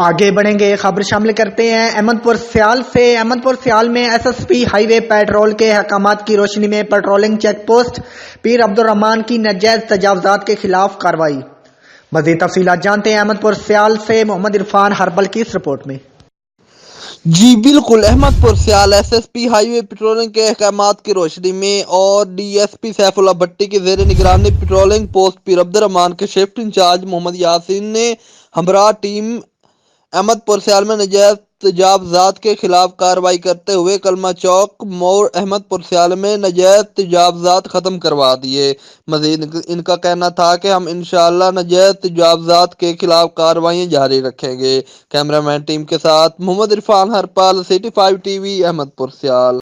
آگے بڑھیں گے، خبر شامل کرتے ہیں احمد پور سیال میں ایس ایس پی ہائی وے پیٹرول کے احکامات کی روشنی میں پیٹرولنگ چیک پوسٹ پیر عبدالرحمان کی ناجائز تجاوزات کے خلاف کارروائی۔ مزید تفصیلات جانتے ہیں احمد پور سیال سے محمد عرفان ہربل کی اس رپورٹ میں۔ جی بالکل، احمد پور سیال ایس ایس پی ہائی وے پیٹرولنگ کے احکامات کی روشنی میں اور D S P Saif Ullah بھٹی کے زیر نگرانی پیٹرولنگ پوسٹ پیر عبدالرحمان کے شفٹ انچارج محمد یاسین نے ہمراہ ٹیم احمد پور سیال میں ناجائز تجاوزات کے خلاف کارروائی کرتے ہوئے کلمہ چوک موڑ احمد پور سیال میں ناجائز تجاوزات ختم کروا دیے۔ مزید ان کا کہنا تھا کہ ہم انشاءاللہ ناجائز تجاوزات کے خلاف کارروائیاں جاری رکھیں گے۔ کیمرہ مین ٹیم کے ساتھ محمد عرفان ہرپال، City 5 TV، احمد پور سیال۔